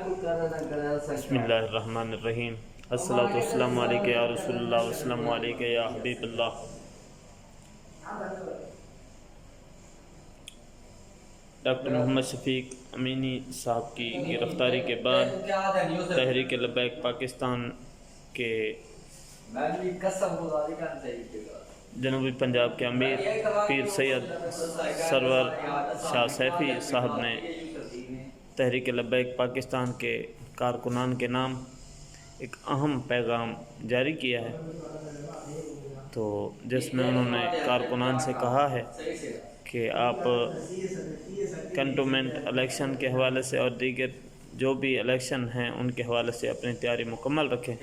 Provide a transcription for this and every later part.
بسم اللہ الرحمن الرحیم۔ الصلاۃ والسلام علیک یا رسول اللہ والسلام علیک یا حبیب اللہ۔ ڈاکٹر محمد شفیق امینی صاحب کی گرفتاری کے بعد تحریک لبیک پاکستان کے جنوبی پنجاب کے امیر پیر سید سرور شاہ سیفی صاحب نے تحریک لبیک پاکستان کے کارکنان کے نام ایک اہم پیغام جاری کیا ہے، تو جس میں انہوں نے کارکنان سے کہا ہے کہ آپ کنٹونمنٹ الیکشن کے حوالے سے اور دیگر جو بھی الیکشن ہیں ان کے حوالے سے اپنی تیاری مکمل رکھیں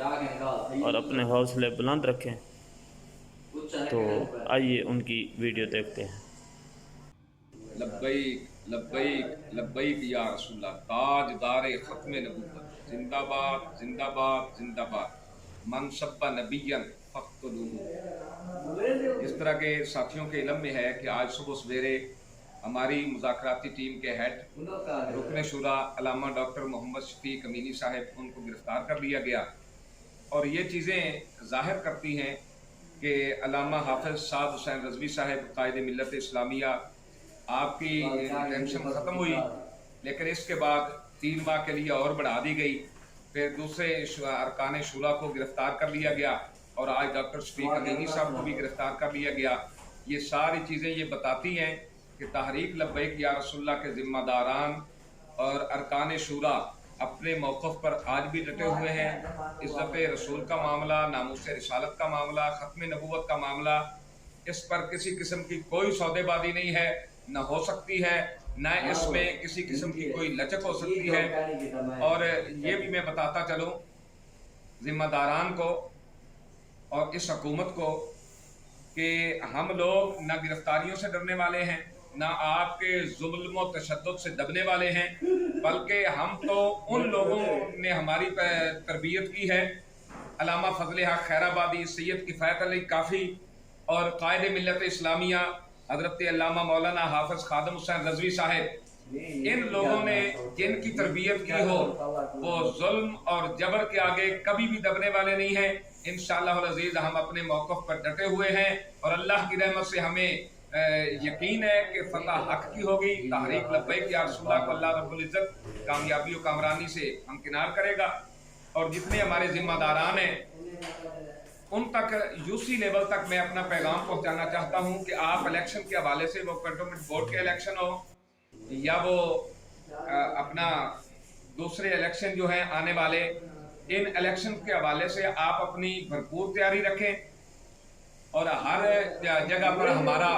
اور اپنے حوصلے بلند رکھیں۔ تو آئیے ان کی ویڈیو دیکھتے ہیں۔ لبیک لبیک لبیک یا رسول اللہ، تاجدار ختم نبوت، زندہ باد زندہ باد زندہ باد، من سب نبیا فاقتلوہ۔ اس طرح کے ساتھیوں کے علم میں ہے کہ آج صبح سویرے ہماری مذاکراتی ٹیم کے ہیڈ رکن شورا علامہ ڈاکٹر محمد شفیق امینی صاحب، ان کو گرفتار کر لیا گیا، اور یہ چیزیں ظاہر کرتی ہیں کہ علامہ حافظ سعد حسین رضوی صاحب قائد ملت اسلامیہ، آپ کی ٹینشن ختم ہوئی، لیکن اس کے بعد 3 ماہ کے لیے اور بڑھا دی گئی، پھر دوسرے ارکان شورا کو گرفتار کر لیا گیا، اور آج ڈاکٹر شفیق امینی صاحب کو بھی گرفتار کر لیا گیا۔ یہ ساری چیزیں یہ بتاتی ہیں کہ تحریک لبیک یا رسول اللہ کے ذمہ داران اور ارکان شورا اپنے موقف پر آج بھی ڈٹے ہوئے ہیں۔ عزت رسول کا معاملہ، ناموس رسالت کا معاملہ، ختم نبوت کا معاملہ، اس پر کسی قسم کی کوئی سودے بازی نہیں ہے، نہ ہو سکتی ہے، نہ اس میں کسی قسم کی کوئی لچک ہو سکتی ہے۔ اور یہ بھی میں بتاتا چلوں ذمہ داران کو اور اس حکومت کو کہ ہم لوگ نہ گرفتاریوں سے ڈرنے والے ہیں، نہ آپ کے ظلم و تشدد سے دبنے والے ہیں، بلکہ ہم تو ان لوگوں نے ہماری تربیت کی ہے، علامہ فضل حق خیر آبادی، سید کفایت علی کافی اور قائد ملت اسلامیہ حضرت علامہ مولانا حافظ خادم حسین رضوی صاحب، ان لوگوں نے جن کی تربیت کی ہو وہ ظلم اور جبر کے آگے کبھی بھی دبنے والے نہیں ہیں۔ انشاءاللہ العزیز ہم اپنے موقف پر ڈٹے ہوئے ہیں، اور اللہ کی رحمت سے ہمیں یقین ہے کہ فتح حق کی ہوگی۔ تحریک لبیک یا رسول اللہ کو اللہ رب العزت کامیابی و کامرانی سے ہمکنار کرے گا، اور جتنے ہمارے ذمہ داران ہیں ان تک یوسی لیول تک میں اپنا پیغام پہنچانا چاہتا ہوں کہ آپ الیکشن کے حوالے سے، وہ کنٹونمنٹ بورڈ کے الیکشن ہو یا وہ اپنا دوسرے الیکشن جو ہیں آنے والے، ان الیکشن کے حوالے سے آپ اپنی بھرپور تیاری رکھیں، اور ہر جگہ پر ہمارا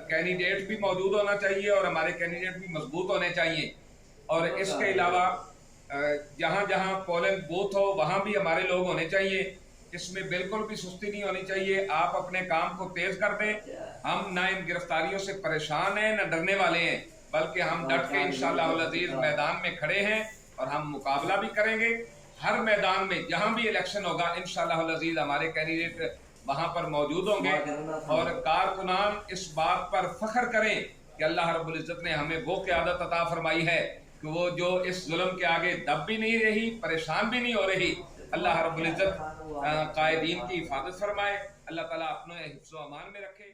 کینڈیڈیٹ بھی موجود ہونا چاہیے اور ہمارے کینڈیڈیٹ بھی مضبوط ہونے چاہیے، اور اس کے علاوہ جہاں جہاں پولنگ بوتھ ہو وہاں بھی ہمارے لوگ ہونے چاہیے۔ اس میں بالکل بھی سستی نہیں ہونی چاہیے۔ آپ اپنے کام کو تیز کر دیں۔ ہم نہ ان گرفتاریوں سے پریشان ہیں نہ ڈرنے والے ہیں، بلکہ ہم ڈٹ کے انشاءاللہ العزیز میدان میں کھڑے ہیں اور ہم مقابلہ بھی کریں گے۔ ہر میدان میں جہاں بھی الیکشن ہوگا انشاءاللہ العزیز ہمارے کینڈیڈیٹ وہاں پر موجود ہوں گے، اور کارکنان اس بات پر فخر کریں کہ اللہ رب العزت نے ہمیں وہ قیادت عطا فرمائی ہے کہ وہ جو اس ظلم کے آگے دب بھی نہیں رہی، پریشان بھی نہیں ہو رہی۔ اللہ رب العزت قائدین کی حفاظت فرمائے، اللہ تعالیٰ اپنے حفظ و امان میں رکھے۔